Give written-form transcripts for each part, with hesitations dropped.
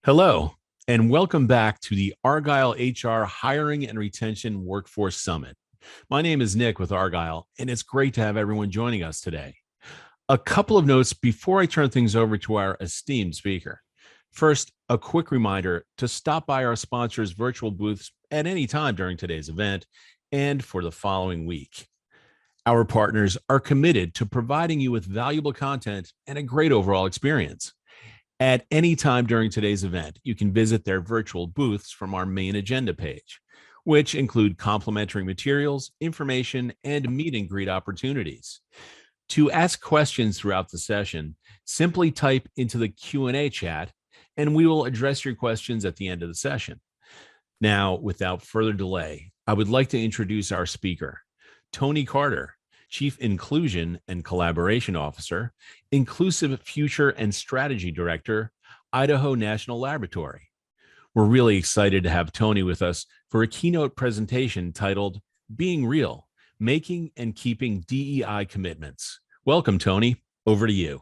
Hello, and welcome back to the Argyle HR Hiring and Retention Workforce Summit. My name is Nick with Argyle, and it's great to have everyone joining us today. A couple of notes before I turn things over to our esteemed speaker. First, a quick reminder to stop by our sponsors' virtual booths at any time during today's event and for the following week. Our partners are committed to providing you with valuable content and a great overall experience. At any time during today's event, you can visit their virtual booths from our main agenda page, which include complimentary materials, information, and meet and greet opportunities. To ask questions throughout the session, simply type into the Q&A chat, and we will address your questions at the end of the session. Now, without further delay, I would like to introduce our speaker, Tony Carter, Chief Inclusion and Collaboration Officer, Inclusive Future and Strategy Director, Idaho National Laboratory. We're really excited to have Tony with us for a keynote presentation titled Being Real, Making and Keeping DEI Commitments. Welcome, Tony. Over to you.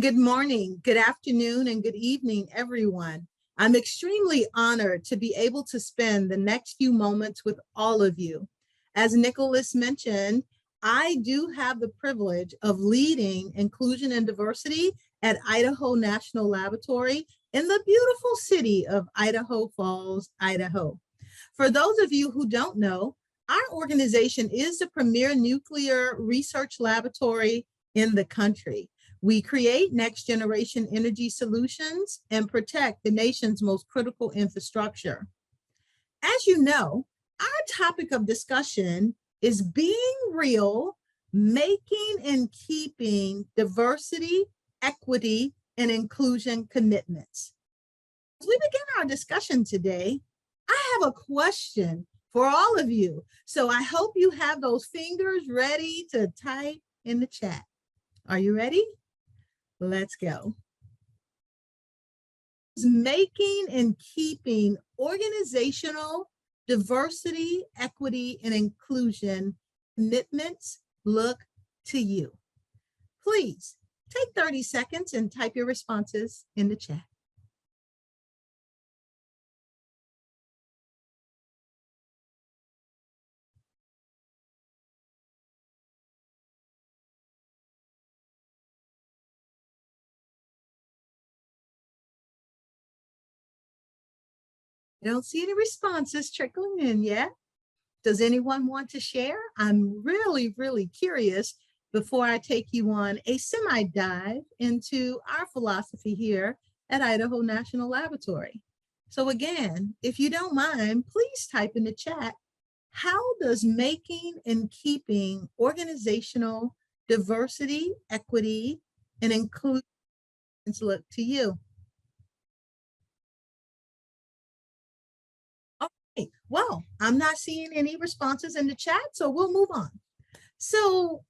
Good morning, good afternoon, and good evening, everyone. I'm extremely honored to be able to spend the next few moments with all of you. As Nicholas mentioned, I do have the privilege of leading inclusion and diversity at Idaho National Laboratory in the beautiful city of Idaho Falls, Idaho. For those of you who don't know, our organization is the premier nuclear research laboratory in the country. We create next generation energy solutions and protect the nation's most critical infrastructure. As you know, our topic of discussion is being real, making and keeping diversity, equity, and inclusion commitments. As we begin our discussion today, I have a question for all of you. So I hope you have those fingers ready to type in the chat. Are you ready? Let's go. Making and keeping organizational diversity, equity, and inclusion commitments look to you. Please take 30 seconds and type your responses in the chat. I don't see any responses trickling in yet. Does anyone want to share? I'm really curious before I take you on a semi-dive into our philosophy here at Idaho National Laboratory. So again, if you don't mind, please type in the chat, how does making and keeping organizational diversity, equity, and inclusion look to you? Well, I'm not seeing any responses in the chat, so we'll move on. So,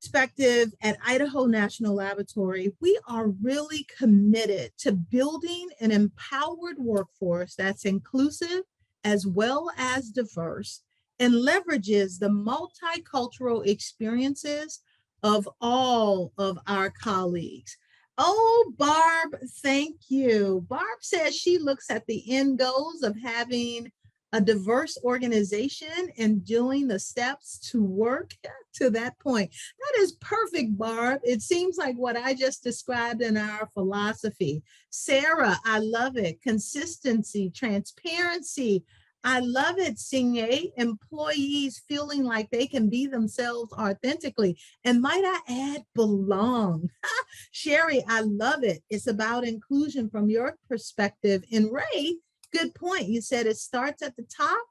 perspective at Idaho National Laboratory, we are really committed to building an empowered workforce that's inclusive as well as diverse and leverages the multicultural experiences of all of our colleagues. Oh, Barb, thank you. Barb says she looks at the end goals of having a diverse organization and doing the steps to work to that point. That is perfect, Barb. It seems like what I just described in our philosophy. Sarah, I love it. Consistency, transparency. I love it, Signé. Employees feeling like they can be themselves authentically. And might I add, belong. Sherry, I love it. It's about inclusion from your perspective. And Ray, good point. You said it starts at the top,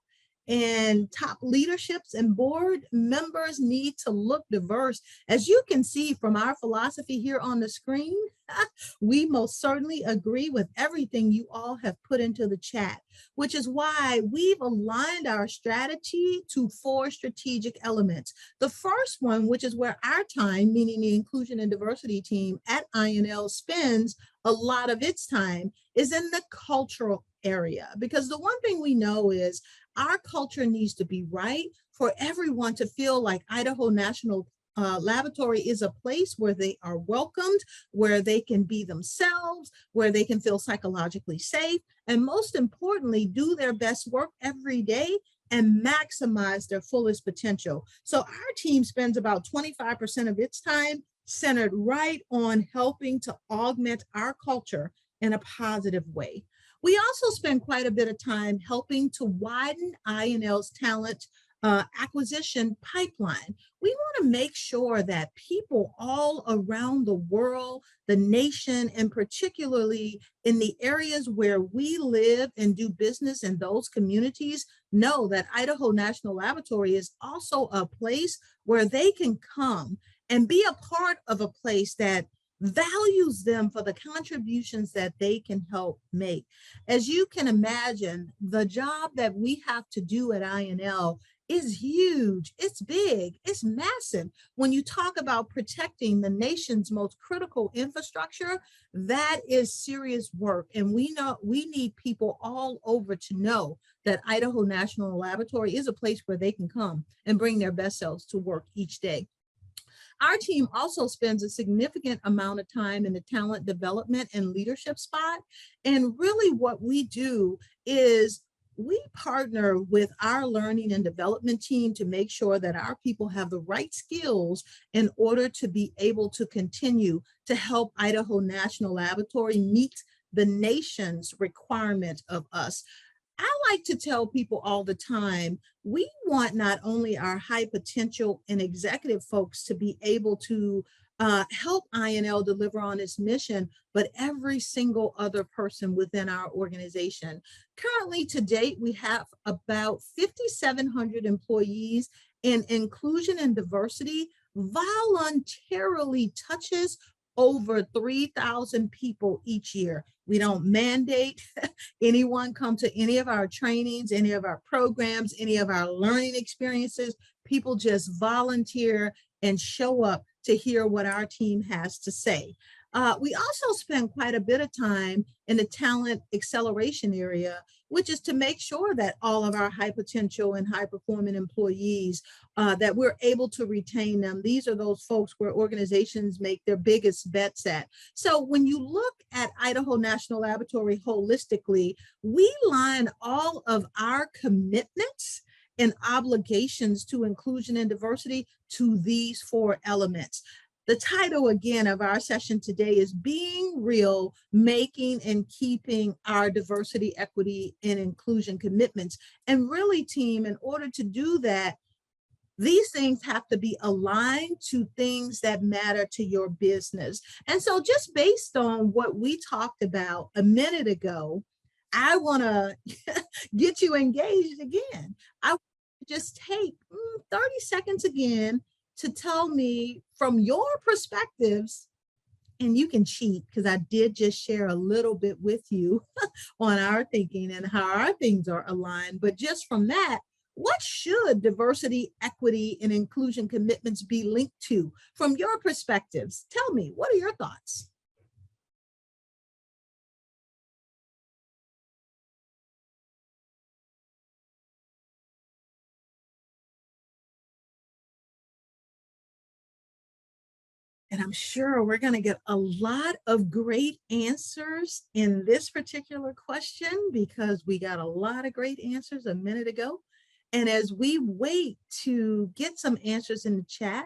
and top leaderships and board members need to look diverse. As you can see from our philosophy here on the screen, we most certainly agree with everything you all have put into the chat, which is why we've aligned our strategy to 4 strategic elements. The first one, which is where our time, meaning the inclusion and diversity team at INL spends a lot of its time, is in the cultural area. Because the one thing we know is our culture needs to be right for everyone to feel like Idaho National Laboratory is a place where they are welcomed, where they can be themselves, where they can feel psychologically safe, and most importantly, do their best work every day and maximize their fullest potential. So our team spends about 25% of its time centered right on helping to augment our culture in a positive way. We also spend quite a bit of time helping to widen INL's talent acquisition pipeline. We want to make sure that people all around the world, the nation, and particularly in the areas where we live and do business in those communities know that Idaho National Laboratory is also a place where they can come and be a part of a place that values them for the contributions that they can help make. As you can imagine, the job that we have to do at INL is huge, it's big, it's massive. When you talk about protecting the nation's most critical infrastructure, that is serious work. And we know we need people all over to know that Idaho National Laboratory is a place where they can come and bring their best selves to work each day. Our team also spends a significant amount of time in the talent development and leadership spot. And really what we do is we partner with our learning and development team to make sure that our people have the right skills in order to be able to continue to help Idaho National Laboratory meet the nation's requirement of us. I like to tell people all the time, we want not only our high potential and executive folks to be able to help INL deliver on its mission, but every single other person within our organization. Currently, to date, we have about 5,700 employees, and inclusion and diversity voluntarily touches over 3,000 people each year. We don't mandate anyone come to any of our trainings, any of our programs, any of our learning experiences. People just volunteer and show up to hear what our team has to say. We also spend quite a bit of time in the talent acceleration area, which is to make sure that all of our high potential and high performing employees, that we're able to retain them. These are those folks where organizations make their biggest bets at. So when you look at Idaho National Laboratory holistically, we line all of our commitments and obligations to inclusion and diversity to these four elements. The title again of our session today is Being Real, Making and Keeping Our Diversity, Equity, and Inclusion Commitments. And really, team, in order to do that, these things have to be aligned to things that matter to your business. And so just based on what we talked about a minute ago, I want to get you engaged again. I just take 30 seconds again to tell me from your perspectives, and you can cheat because I did just share a little bit with you on our thinking and how our things are aligned. But just from that, what should diversity, equity, and inclusion commitments be linked to from your perspectives? Tell me, what are your thoughts? And I'm sure we're going to get a lot of great answers in this particular question because we got a lot of great answers a minute ago. And as we wait to get some answers in the chat,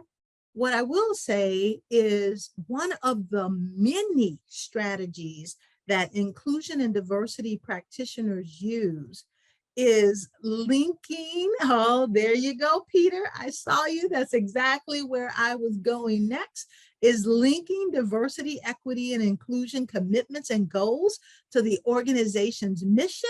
what I will say is one of the many strategies that inclusion and diversity practitioners use is linking. Oh, there you go, Peter. I saw you. That's exactly where I was going next, is linking diversity, equity, and inclusion commitments and goals to the organization's mission,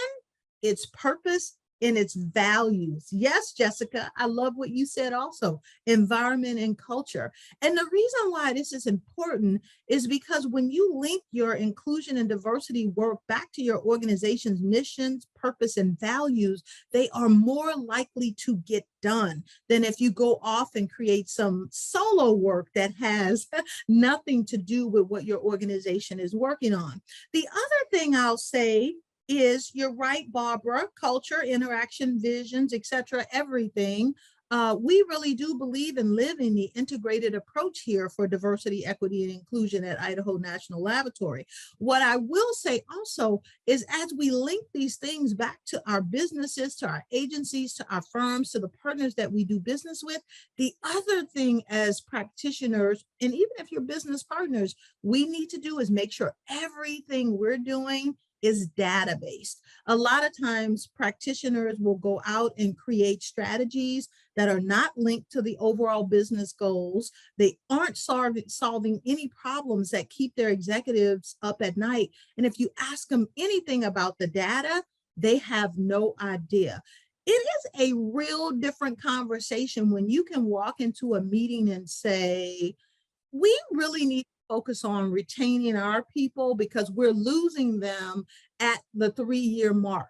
its purpose, and its values. Yes, Jessica, I love what you said also, environment and culture. And the reason why this is important is because when you link your inclusion and diversity work back to your organization's missions, purpose, and values, they are more likely to get done than if you go off and create some solo work that has nothing to do with what your organization is working on. The other thing I'll say is, you're right, Barbara, culture, interaction, visions, etc., everything We really do believe in living the integrated approach here for diversity, equity, and inclusion at Idaho National Laboratory. What I will say also is as we link these things back to our businesses, to our agencies, to our firms, to the partners that we do business with, the other thing as practitioners, and even if you're business partners, we need to do is make sure everything we're doing is data-based. A lot of times practitioners will go out and create strategies that are not linked to the overall business goals. They aren't solving any problems that keep their executives up at night. And if you ask them anything about the data, they have no idea. It is a real different conversation when you can walk into a meeting and say, we really need to focus on retaining our people because we're losing them at the 3-year mark.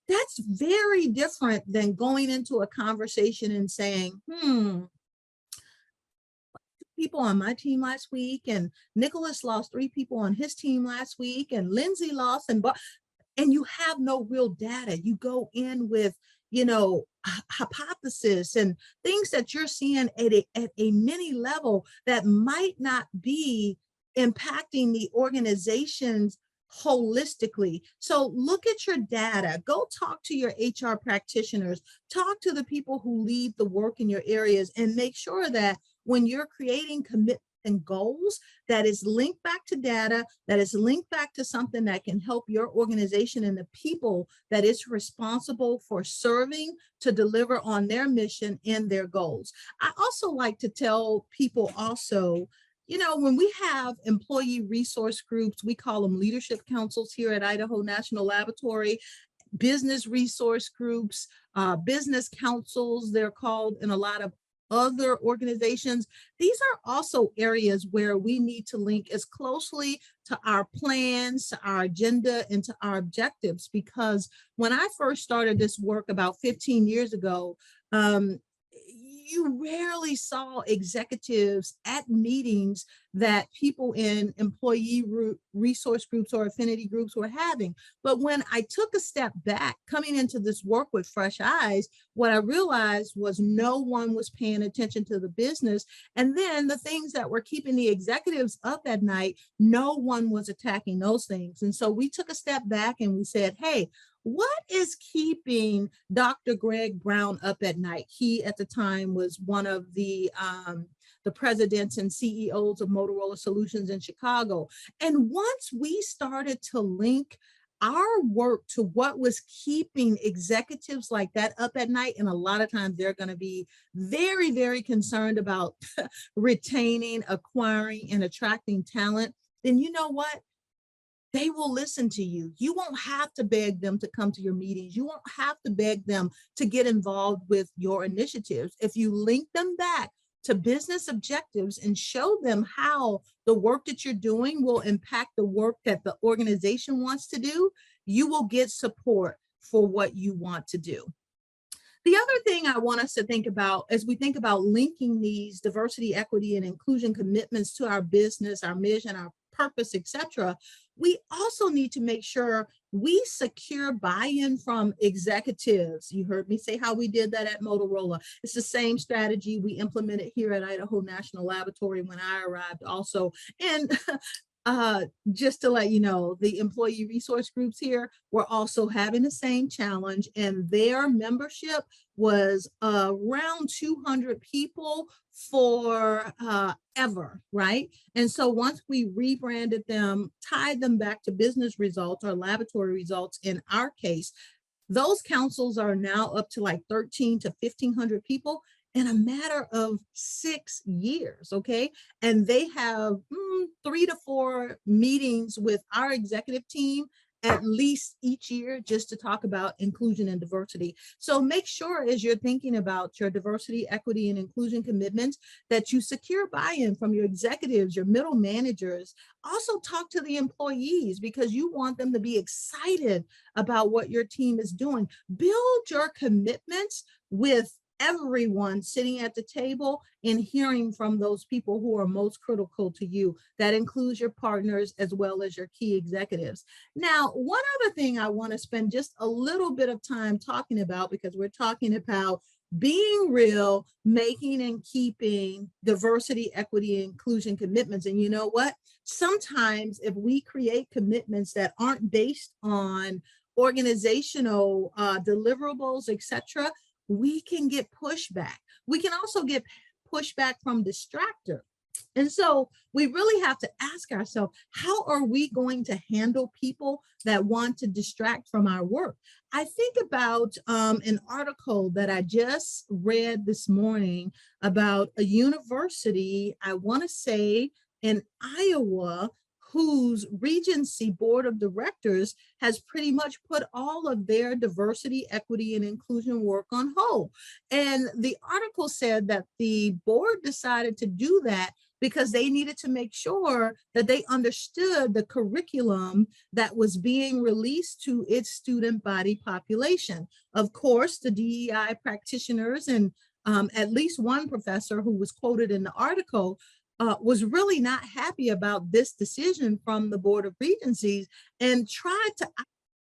That's very different than going into a conversation and saying, people on my team last week, and Nicholas lost 3 people on his team last week, and Lindsay lost, and you have no real data. You go in with, hypothesis and things that you're seeing at a mini level that might not be impacting the organizations holistically. So look at your data, go talk to your HR practitioners, talk to the people who lead the work in your areas, and make sure that when you're creating commitments and goals, that is linked back to data, that is linked back to something that can help your organization and the people that it's responsible for serving to deliver on their mission and their goals. I also like to tell people also, when we have employee resource groups, we call them leadership councils here at Idaho National Laboratory, business resource groups, business councils, they're called in a lot of other organizations. These are also areas where we need to link as closely to our plans, to our agenda, and to our objectives. Because when I first started this work about 15 years ago, you rarely saw executives at meetings that people in employee resource groups or affinity groups were having. But when I took a step back, coming into this work with fresh eyes, what I realized was no one was paying attention to the business. And then the things that were keeping the executives up at night, no one was attacking those things. And so we took a step back and we said, hey, what is keeping Dr. Greg Brown up at night? He, at the time, was one of the presidents and CEOs of Motorola Solutions in Chicago. And once we started to link our work to what was keeping executives like that up at night, and a lot of times they're going to be very, very concerned about retaining, acquiring, and attracting talent, then you know what? They will listen to you. You won't have to beg them to come to your meetings. You won't have to beg them to get involved with your initiatives. If you link them back to business objectives and show them how the work that you're doing will impact the work that the organization wants to do, you will get support for what you want to do. The other thing I want us to think about as we think about linking these diversity, equity, and inclusion commitments to our business, our mission, our purpose, etc., we also need to make sure we secure buy-in from executives. You heard me say how we did that at Motorola. It's the same strategy we implemented here at Idaho National Laboratory when I arrived also. And just to let you know, the employee resource groups here were also having the same challenge, and their membership was around 200 people for ever, right? And so once we rebranded them, tied them back to business results or laboratory results in our case, those councils are now up to like 13 to 1,500 people in a matter of 6 years, okay? And they have 3 to 4 meetings with our executive team at least each year just to talk about inclusion and diversity. So make sure as you're thinking about your diversity, equity, and inclusion commitments that you secure buy-in from your executives, your middle managers. Also talk to the employees because you want them to be excited about what your team is doing. Build your commitments with everyone sitting at the table and hearing from those people who are most critical to you. That includes your partners as well as your key executives. Now, one other thing I want to spend just a little bit of time talking about, because we're talking about being real, making and keeping diversity, equity, and inclusion commitments. And you know what? Sometimes if we create commitments that aren't based on organizational deliverables, etc., we can get pushback. We can also get pushback from distractors. And so we really have to ask ourselves, how are we going to handle people that want to distract from our work? I think about an article that I just read this morning about a university, I want to say in Iowa, whose Regency Board of Directors has pretty much put all of their diversity, equity, and inclusion work on hold. And the article said that the board decided to do that because they needed to make sure that they understood the curriculum that was being released to its student body population. Of course, the DEI practitioners and at least one professor who was quoted in the article was really not happy about this decision from the Board of Regencies and tried to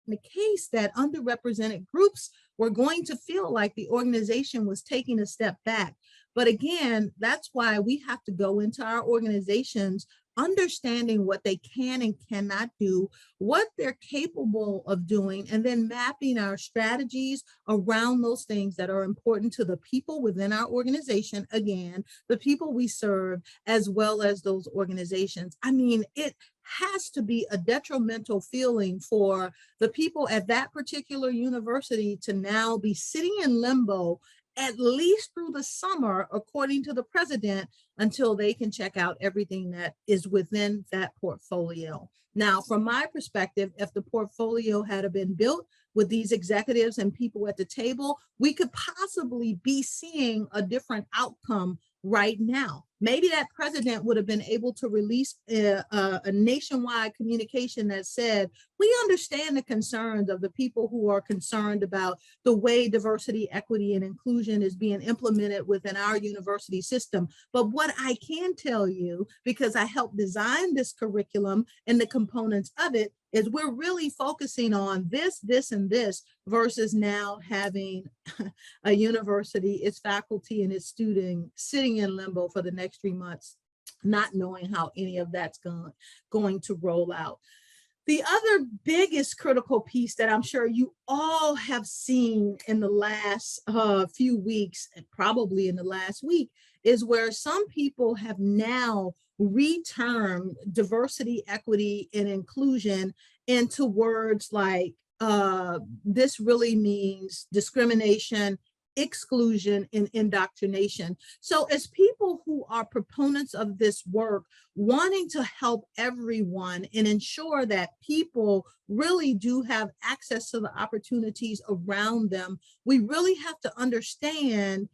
the case that underrepresented groups were going to feel like the organization was taking a step back. But again, that's why we have to go into our organizations understanding what they can and cannot do, what they're capable of doing, and then mapping our strategies around those things that are important to the people within our organization, again, the people we serve, as well as those organizations. I mean, it has to be a detrimental feeling for the people at that particular university to now be sitting in limbo at least through the summer, according to the president, until they can check out everything that is within that portfolio. Now, from my perspective, if the portfolio had been built with these executives and people at the table, we could possibly be seeing a different outcome right now. Maybe that president would have been able to release a nationwide communication that said, we understand the concerns of the people who are concerned about the way diversity, equity, and inclusion is being implemented within our university system. But what I can tell you, because I helped design this curriculum and the components of it, is we're really focusing on this, this, and this versus now having a university, its faculty, and its students sitting in limbo for the next 3 months, not knowing how any of that's going to roll out. The other biggest critical piece that I'm sure you all have seen in the last few weeks, and probably in the last week, is where some people have now retermed diversity, equity, and inclusion into words like this really means discrimination, exclusion, and indoctrination. So as people who are proponents of this work, wanting to help everyone and ensure that people really do have access to the opportunities around them, we really have to understand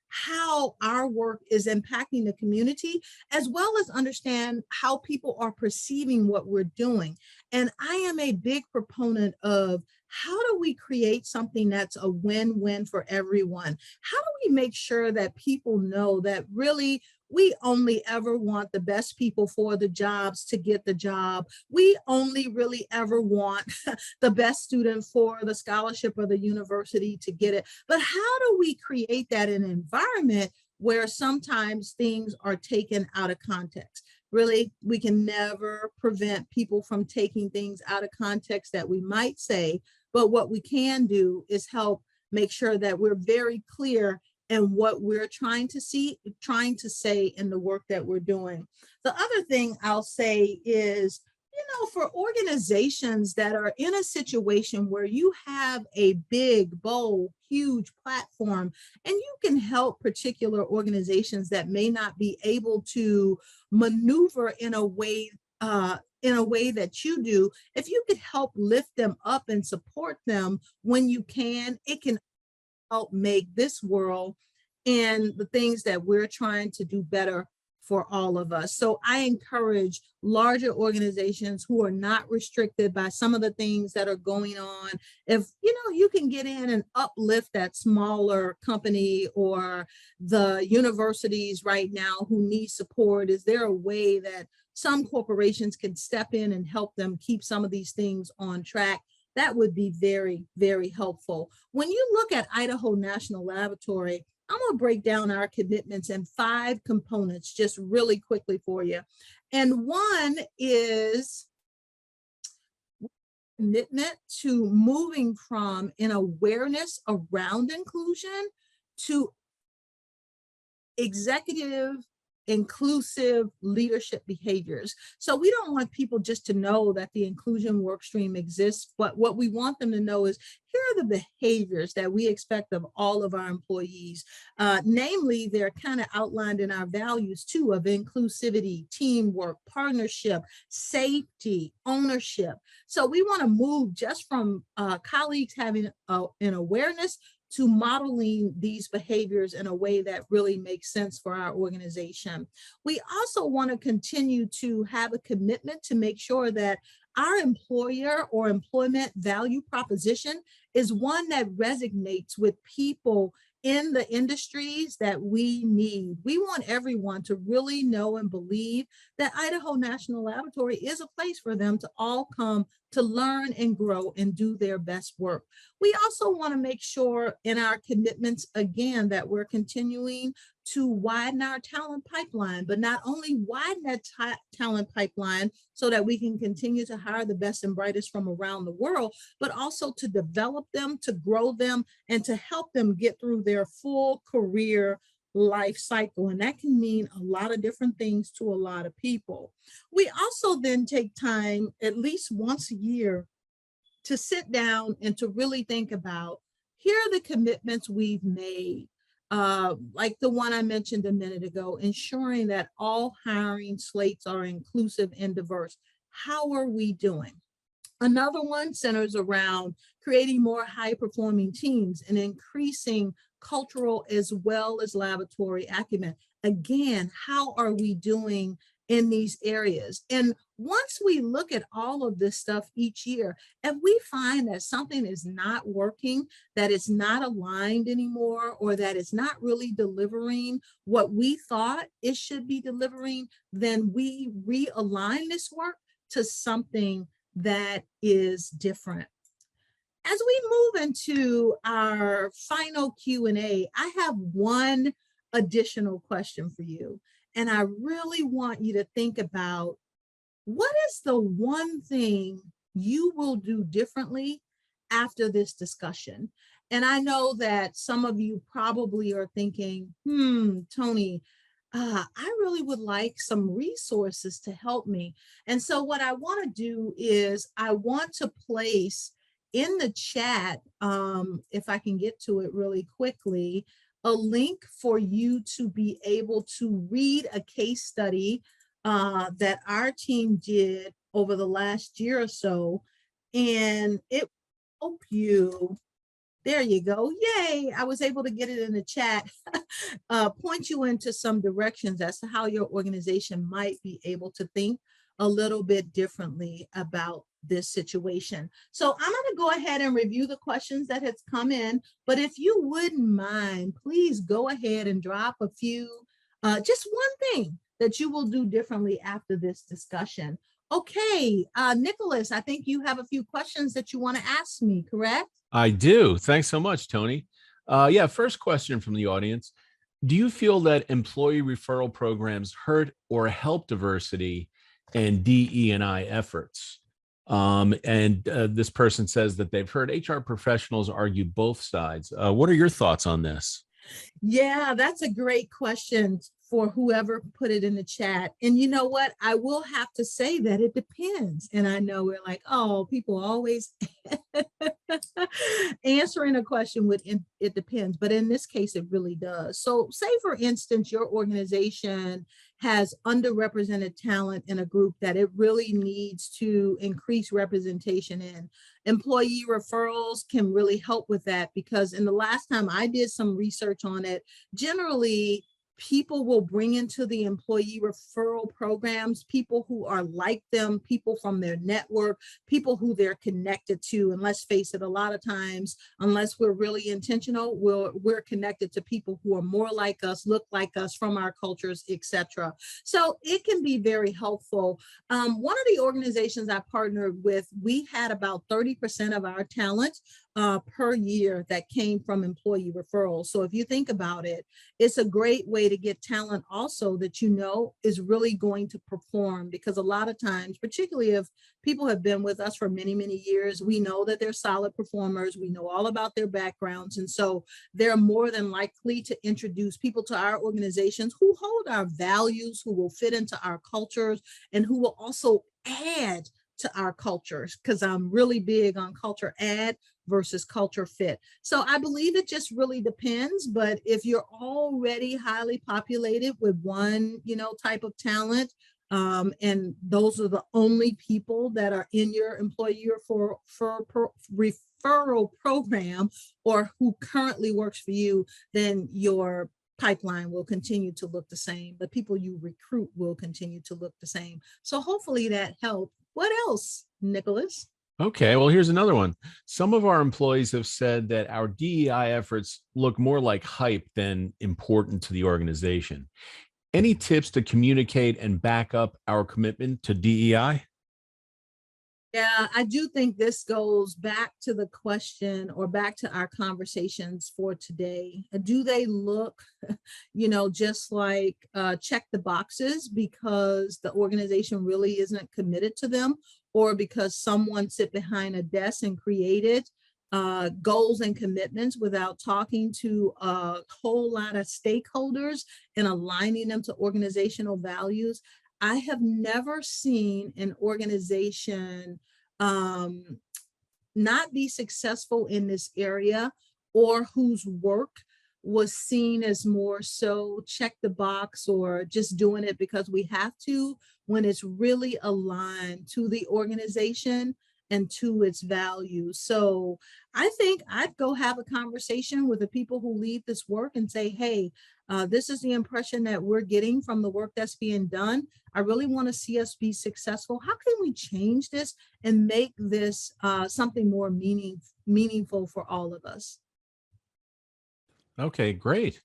how our work is impacting the community, as well as understand how people are perceiving what we're doing. And I am a big proponent of, how do we create something that's a win-win for everyone? How do we make sure that people know that really we only ever want the best people for the jobs to get the job? We only really ever want the best student for the scholarship or the university to get it. But how do we create that in an environment where sometimes things are taken out of context? Really, we can never prevent people from taking things out of context that we might say, but what we can do is help make sure that we're very clear in what we're trying to say in the work that we're doing. The other thing I'll say is, for organizations that are in a situation where you have a big, bold, huge platform, and you can help particular organizations that may not be able to maneuver in a way that you do, if you could help lift them up and support them when you can, it can help make this world and the things that we're trying to do better for all of us. So I encourage larger organizations who are not restricted by some of the things that are going on. If you can get in and uplift that smaller company or the universities right now who need support, is there a way that some corporations can step in and help them keep some of these things on track? that would be very, very helpful. When you look at Idaho National Laboratory, I'm going to break down our commitments in 5 components just really quickly for you. And one is commitment to moving from an awareness around inclusion to executive inclusive leadership behaviors. So we don't want people just to know that the inclusion work stream exists, but what we want them to know is here are the behaviors that we expect of all of our employees. Namely, they're kind of outlined in our values too, of inclusivity, teamwork, partnership, safety, ownership. So we want to move just from colleagues having an awareness to modeling these behaviors in a way that really makes sense for our organization. We also want to continue to have a commitment to make sure that our employer or employment value proposition is one that resonates with people in the industries that we need. We want everyone to really know and believe that Idaho National Laboratory is a place for them to all come to learn and grow and do their best work. We also want to make sure in our commitments, again, that we're continuing to widen our talent pipeline, but not only widen that talent pipeline so that we can continue to hire the best and brightest from around the world, but also to develop them, to grow them, and to help them get through their full career life cycle. And that can mean a lot of different things to a lot of people. We also then take time at least once a year to sit down and to really think about, here are the commitments we've made. Like the one I mentioned a minute ago, ensuring that all hiring slates are inclusive and diverse. How are we doing? Another one centers around creating more high-performing teams and increasing cultural as well as laboratory acumen. Again, how are we doing in these areas? And once we look at all of this stuff each year, if we find that something is not working, that it's not aligned anymore, or that it's not really delivering what we thought it should be delivering, then we realign this work to something that is different. As we move into our final Q&A, I have one additional question for you. And I really want you to think about, what is the one thing you will do differently after this discussion? And I know that some of you probably are thinking, Tony, I really would like some resources to help me. And so what I want to do is I want to place in the chat, if I can get to it really quickly, a link for you to be able to read a case study that our team did over the last year or so. And it will help you. There you go. Yay. I was able to get it in the chat. Point you into some directions as to how your organization might be able to think a little bit differently about this situation. So I'm going to go ahead and review the questions that has come in, but if you wouldn't mind, please go ahead and drop a few, just one thing that you will do differently after this discussion. Okay, Nicholas, I think you have a few questions that you want to ask me, correct? I do. Thanks so much, Tony. Yeah, first question from the audience. Do you feel that employee referral programs hurt or help diversity and DE&I efforts? This person says that they've heard HR professionals argue both sides. What are your thoughts on this? Yeah, that's a great question for whoever put it in the chat. And you know what? I will have to say that it depends. And I know we're like, oh, people always answering a question with it depends. But in this case, it really does. So say, for instance, your organization has underrepresented talent in a group that it really needs to increase representation in. Employee referrals can really help with that, because in the last time I did some research on it, generally people will bring into the employee referral programs people who are like them, people from their network, people who they're connected to. And let's face it, a lot of times, unless we're really intentional, we're connected to people who are more like us, look like us, from our cultures, etc. So it can be very helpful. One of the organizations I partnered with, we had about 30% of our talent per year that came from employee referrals. So if you think about it, it's a great way to get talent also that you know is really going to perform, because a lot of times, particularly if people have been with us for many, many years, we know that they're solid performers. We know all about their backgrounds. And so they're more than likely to introduce people to our organizations who hold our values, who will fit into our cultures, and who will also add to our cultures, because I'm really big on culture add versus culture fit. So I believe it just really depends. But if you're already highly populated with one, type of talent, and those are the only people that are in your employee referral program, or who currently works for you, then your pipeline will continue to look the same. The people you recruit will continue to look the same. So hopefully that helped. What else, Nicholas? Okay, well, here's another one. Some of our employees have said that our DEI efforts look more like hype than important to the organization. Any tips to communicate and back up our commitment to DEI? Yeah, I do think this goes back to the question, or back to our conversations for today. Do they look, just like check the boxes because the organization really isn't committed to them, or because someone sit behind a desk and created goals and commitments without talking to a whole lot of stakeholders and aligning them to organizational values? I have never seen an organization um, not be successful in this area, or whose work was seen as more so check the box or just doing it because we have to, when it's really aligned to the organization and to its values. So I think I'd go have a conversation with the people who lead this work and say, hey, this is the impression that we're getting from the work that's being done. I really want to see us be successful. How can we change this and make this something more meaningful for all of us? Okay, great.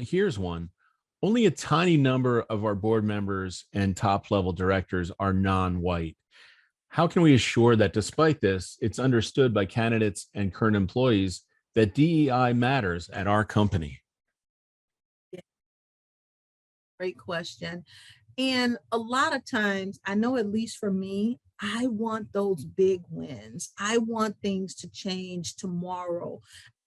Here's one. Only a tiny number of our board members and top level directors are non-white. How can we assure that despite this, it's understood by candidates and current employees that DEI matters at our company? Yeah, great question. And a lot of times, I know at least for me, I want those big wins. I want things to change tomorrow.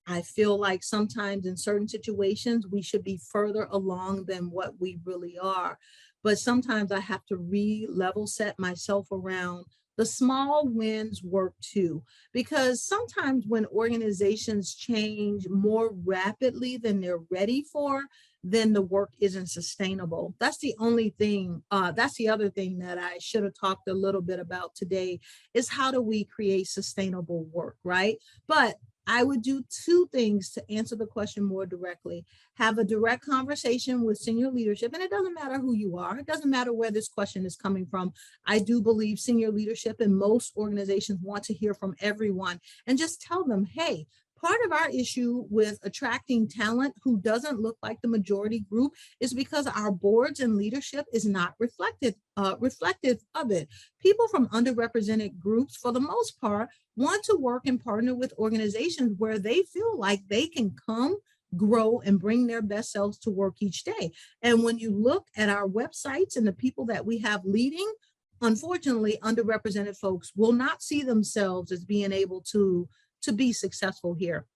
I feel like sometimes in certain situations, we should be further along than what we really are. But sometimes I have to re-level set myself around the small wins work too. Because sometimes when organizations change more rapidly than they're ready for, then the work isn't sustainable. That's the only thing, that's the other thing that I should have talked a little bit about today, is how do we create sustainable work, right? But I would do two things to answer the question more directly. Have a direct conversation with senior leadership, and it doesn't matter who you are. It doesn't matter where this question is coming from. I do believe senior leadership in most organizations want to hear from everyone, and just tell them, hey, part of our issue with attracting talent who doesn't look like the majority group is because our boards and leadership is not reflective of it. People from underrepresented groups, for the most part, want to work and partner with organizations where they feel like they can come, grow, and bring their best selves to work each day. And when you look at our websites and the people that we have leading, unfortunately, underrepresented folks will not see themselves as being able to be successful here.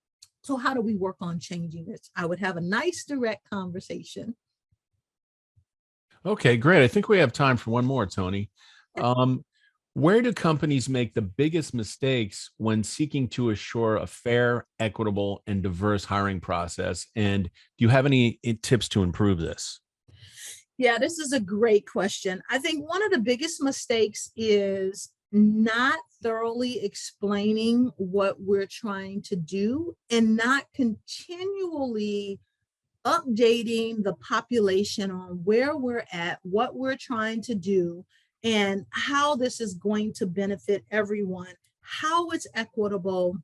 So how do we work on changing this? I would have a nice direct conversation. Okay, great. I think we have time for one more, Tony. Um, where do companies make the biggest mistakes when seeking to assure a fair, equitable, and diverse hiring process? And do you have any tips to improve this? Yeah, this is a great question. I think one of the biggest mistakes is not thoroughly explaining what we're trying to do, and not continually updating the population on where we're at, what we're trying to do, and how this is going to benefit everyone, how it's equitable,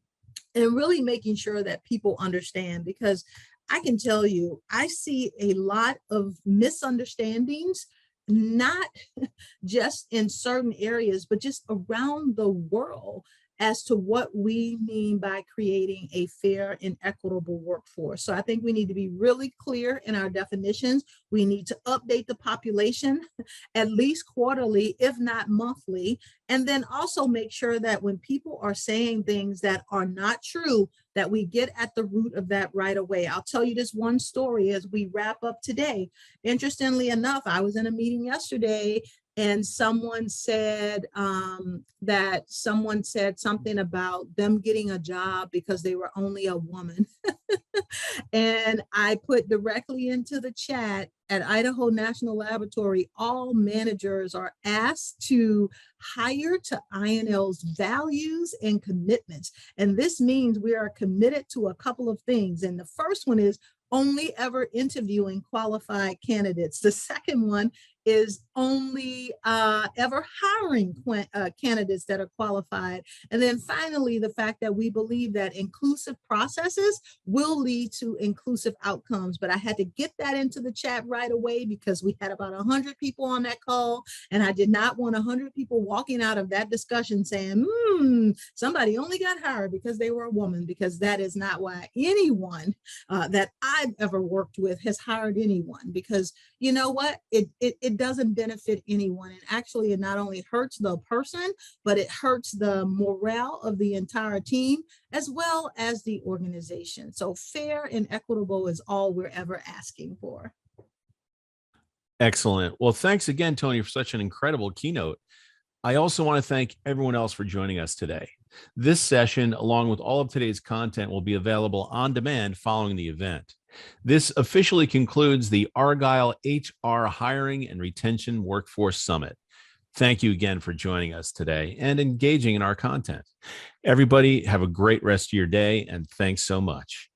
and really making sure that people understand. Because I can tell you, I see a lot of misunderstandings, not just in certain areas, but just around the world as to what we mean by creating a fair and equitable workforce. So I think we need to be really clear in our definitions. We need to update the population at least quarterly, if not monthly. And then also make sure that when people are saying things that are not true, that we get at the root of that right away. I'll tell you this one story as we wrap up today. Interestingly enough, I was in a meeting yesterday and someone said that someone said something about them getting a job because they were only a woman. And I put directly into the chat, at Idaho National Laboratory, all managers are asked to hire to INL's values and commitments. And this means we are committed to a couple of things. And the first one is only ever interviewing qualified candidates. The second one is only ever hiring candidates that are qualified. And then finally, the fact that we believe that inclusive processes will lead to inclusive outcomes. But I had to get that into the chat right away because we had about 100 people on that call, and I did not want 100 people walking out of that discussion saying, somebody only got hired because they were a woman, because that is not why anyone that I've ever worked with has hired anyone. Because you know what? It doesn't benefit anyone. And actually, it not only hurts the person, but it hurts the morale of the entire team as well as the organization. So fair and equitable is all we're ever asking for. Excellent. Well, thanks again, Tony, for such an incredible keynote. I also want to thank everyone else for joining us today. This session, along with all of today's content, will be available on demand following the event. This officially concludes the Argyle HR Hiring and Retention Workforce Summit. Thank you again for joining us today and engaging in our content. Everybody, have a great rest of your day, and thanks so much.